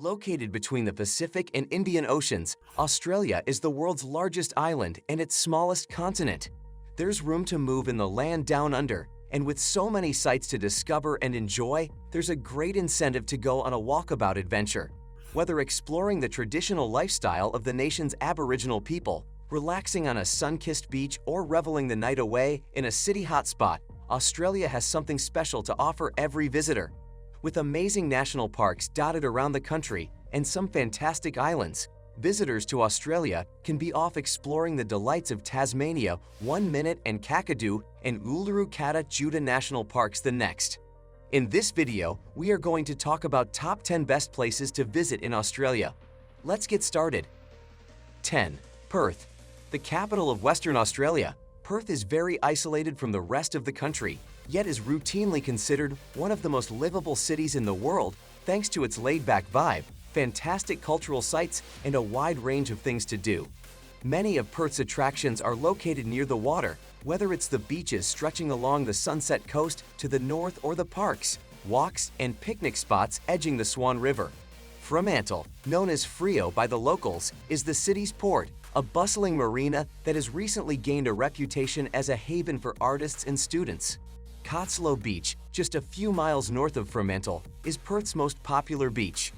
Located between the Pacific and Indian Oceans, Australia is the world's largest island and its smallest continent. There's room to move in the land down under, and with so many sights to discover and enjoy, there's a great incentive to go on a walkabout adventure. Whether exploring the traditional lifestyle of the nation's Aboriginal people, relaxing on a sun-kissed beach, or reveling the night away in a city hotspot, Australia has something special to offer every visitor. With amazing national parks dotted around the country and some fantastic islands, visitors to Australia can be off exploring the delights of Tasmania 1 minute and Kakadu and Uluru-Kata-Tjuta National Parks the next. In this video, we are going to talk about top 10 best places to visit in Australia. Let's get started. 10. Perth. The capital of Western Australia, Perth is very isolated from the rest of the country, yet is routinely considered one of the most livable cities in the world thanks to its laid-back vibe, fantastic cultural sites, and a wide range of things to do. Many of Perth's attractions are located near the water, whether it's the beaches stretching along the Sunset Coast to the north or the parks, walks, and picnic spots edging the Swan River. Fremantle, known as Freo by the locals, is the city's port, a bustling marina that has recently gained a reputation as a haven for artists and students. Cotslow Beach, just a few miles north of Fremantle, is Perth's most popular beach.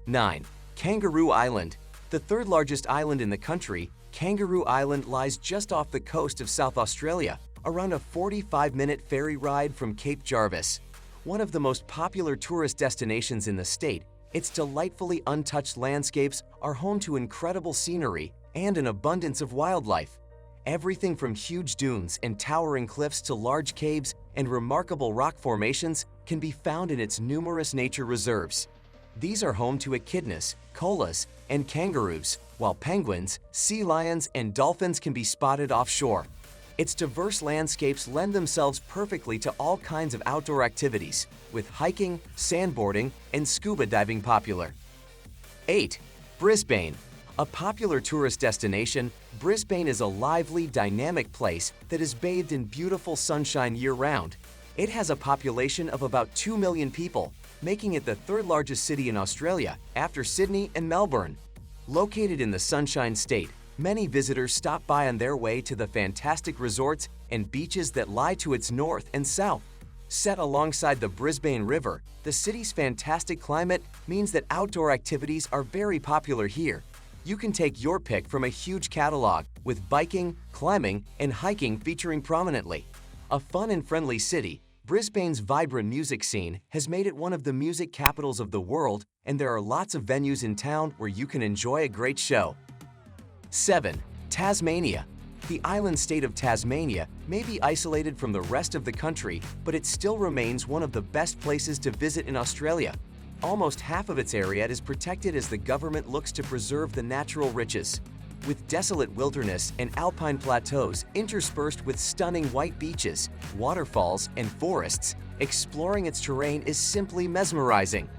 9. Kangaroo Island. The third largest island in the country, Kangaroo Island lies just off the coast of South Australia, around a 45-minute ferry ride from Cape Jarvis. One of the most popular tourist destinations in the state, its delightfully untouched landscapes are home to incredible scenery and an abundance of wildlife. Everything from huge dunes and towering cliffs to large caves and remarkable rock formations can be found in its numerous nature reserves. These are home to echidnas, koalas, and kangaroos, while penguins, sea lions, and dolphins can be spotted offshore. Its diverse landscapes lend themselves perfectly to all kinds of outdoor activities, with hiking, sandboarding, and scuba diving popular. 8. Brisbane. A popular tourist destination, Brisbane is a lively, dynamic place that is bathed in beautiful sunshine year-round. It has a population of about 2 million people, making it the third largest city in Australia after Sydney and Melbourne. Located in the Sunshine State, many visitors stop by on their way to the fantastic resorts and beaches that lie to its north and south. Set alongside the Brisbane River, the city's fantastic climate means that outdoor activities are very popular here. You can take your pick from a huge catalog, with biking, climbing, and hiking featuring prominently. A fun and friendly city, Brisbane's vibrant music scene has made it one of the music capitals of the world, and there are lots of venues in town where you can enjoy a great show. 7. Tasmania. The island state of Tasmania may be isolated from the rest of the country, but it still remains one of the best places to visit in Australia. Almost half of its area is protected as the government looks to preserve the natural riches. With desolate wilderness and alpine plateaus interspersed with stunning white beaches, waterfalls, and forests, exploring its terrain is simply mesmerizing.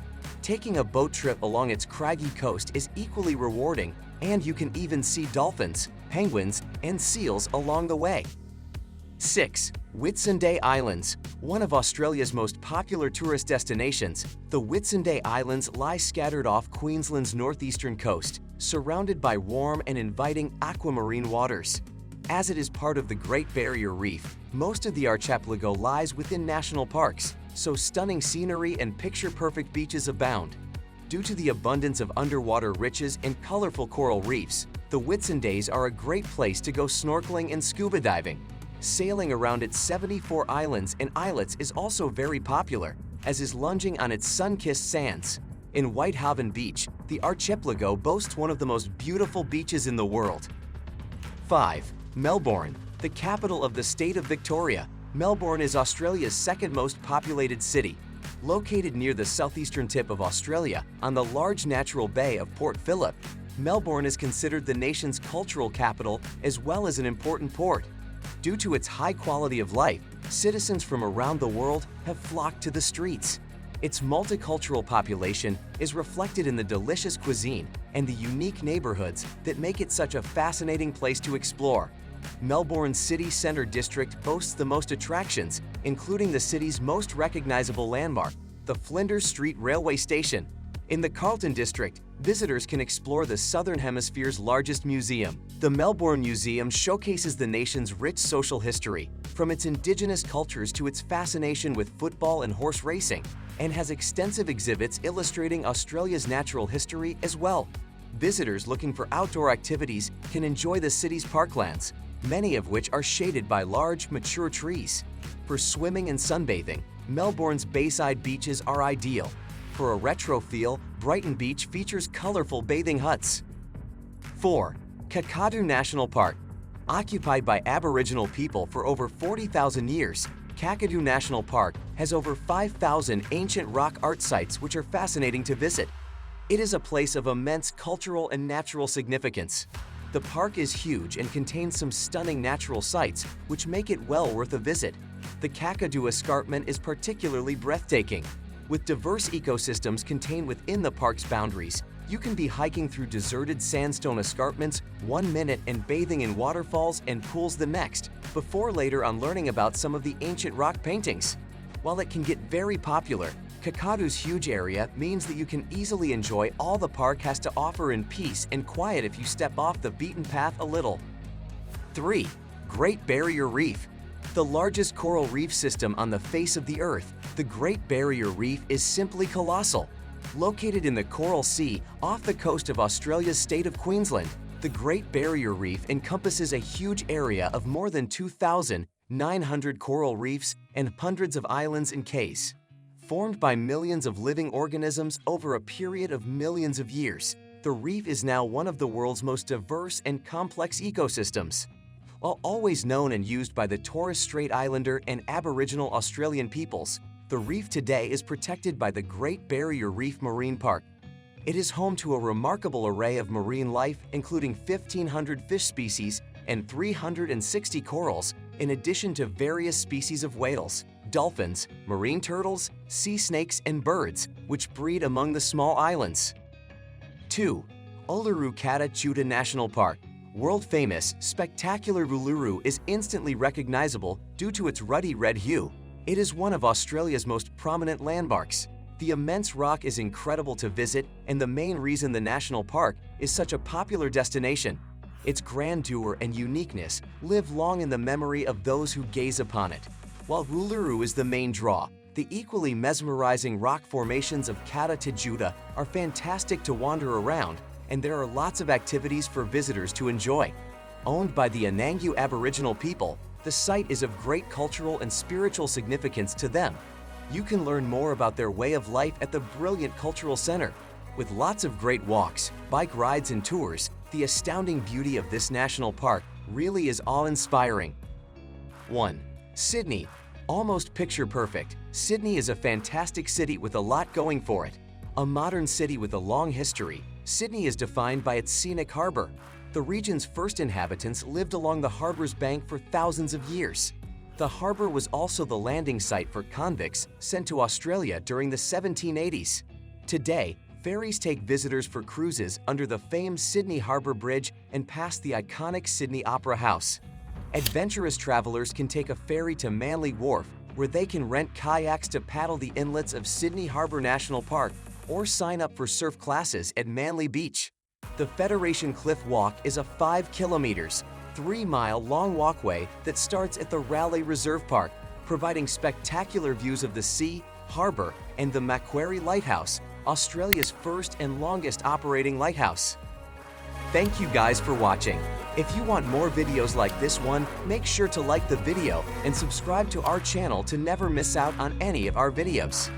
Taking a boat trip along its craggy coast is equally rewarding, and you can even see dolphins, penguins, and seals along the way. 6. Whitsunday Islands. One of Australia's most popular tourist destinations, the Whitsunday Islands lie scattered off Queensland's northeastern coast, surrounded by warm and inviting aquamarine waters. As it is part of the Great Barrier Reef, most of the archipelago lies within national parks, so stunning scenery and picture-perfect beaches abound. Due to the abundance of underwater riches and colorful coral reefs, the Whitsundays are a great place to go snorkeling and scuba diving. Sailing around its 74 islands and islets is also very popular, as is lunging on its sun-kissed sands. In Whitehaven Beach, the archipelago boasts one of the most beautiful beaches in the world. 5. Melbourne. The capital of the state of Victoria, Melbourne is Australia's second most populated city. Located near the southeastern tip of Australia, on the large natural bay of Port Phillip, Melbourne is considered the nation's cultural capital as well as an important port. Due to its high quality of life, citizens from around the world have flocked to the streets. Its multicultural population is reflected in the delicious cuisine and the unique neighborhoods that make it such a fascinating place to explore. Melbourne's city centre district boasts the most attractions, including the city's most recognizable landmark, the Flinders Street Railway Station. In the Carlton district, visitors can explore the Southern Hemisphere's largest museum. The Melbourne Museum showcases the nation's rich social history, from its indigenous cultures to its fascination with football and horse racing, and has extensive exhibits illustrating Australia's natural history as well. Visitors looking for outdoor activities can enjoy the city's parklands, many of which are shaded by large, mature trees. For swimming and sunbathing, Melbourne's bayside beaches are ideal. For a retro feel, Brighton Beach features colorful bathing huts. 4. Kakadu National Park. Occupied by Aboriginal people for over 40,000 years, Kakadu National Park has over 5,000 ancient rock art sites which are fascinating to visit. It is a place of immense cultural and natural significance. The park is huge and contains some stunning natural sights which make it well worth a visit. The Kakadu Escarpment is particularly breathtaking. With diverse ecosystems contained within the park's boundaries, you can be hiking through deserted sandstone escarpments 1 minute and bathing in waterfalls and pools the next, before later on learning about some of the ancient rock paintings. While it can get very popular, Kakadu's huge area means that you can easily enjoy all the park has to offer in peace and quiet if you step off the beaten path a little. 3. Great Barrier Reef. The largest coral reef system on the face of the Earth, the Great Barrier Reef is simply colossal. Located in the Coral Sea off the coast of Australia's state of Queensland, the Great Barrier Reef encompasses a huge area of more than 2,900 coral reefs and hundreds of islands and cays. Formed by millions of living organisms over a period of millions of years, the reef is now one of the world's most diverse and complex ecosystems. While always known and used by the Torres Strait Islander and Aboriginal Australian peoples, the reef today is protected by the Great Barrier Reef Marine Park. It is home to a remarkable array of marine life, including 1,500 fish species and 360 corals, in addition to various species of whales, dolphins, marine turtles, sea snakes, and birds, which breed among the small islands. 2. Uluru Kata Tjuta National Park. World-famous, spectacular Uluru is instantly recognizable due to its ruddy red hue. It is one of Australia's most prominent landmarks. The immense rock is incredible to visit, and the main reason the national park is such a popular destination. Its grandeur and uniqueness live long in the memory of those who gaze upon it. While Uluru is the main draw, the equally mesmerizing rock formations of Kata Tjuta are fantastic to wander around, and there are lots of activities for visitors to enjoy. Owned by the Anangu Aboriginal people, the site is of great cultural and spiritual significance to them. You can learn more about their way of life at the brilliant cultural center. With lots of great walks, bike rides, and tours, the astounding beauty of this national park really is awe-inspiring. 1. Sydney. Almost picture-perfect, Sydney is a fantastic city with a lot going for it. A modern city with a long history, Sydney is defined by its scenic harbor. The region's first inhabitants lived along the harbor's bank for thousands of years. The harbor was also the landing site for convicts sent to Australia during the 1780s. Today, ferries take visitors for cruises under the famed Sydney Harbour Bridge and past the iconic Sydney Opera House. Adventurous travelers can take a ferry to Manly Wharf, where they can rent kayaks to paddle the inlets of Sydney Harbour National Park or sign up for surf classes at Manly Beach. The Federation Cliff Walk is a 5 kilometers, 3-mile long walkway that starts at the Raleigh Reserve Park, providing spectacular views of the sea, harbour, and the Macquarie Lighthouse, Australia's first and longest operating lighthouse. Thank you guys for watching. If you want more videos like this one, make sure to like the video and subscribe to our channel to never miss out on any of our videos.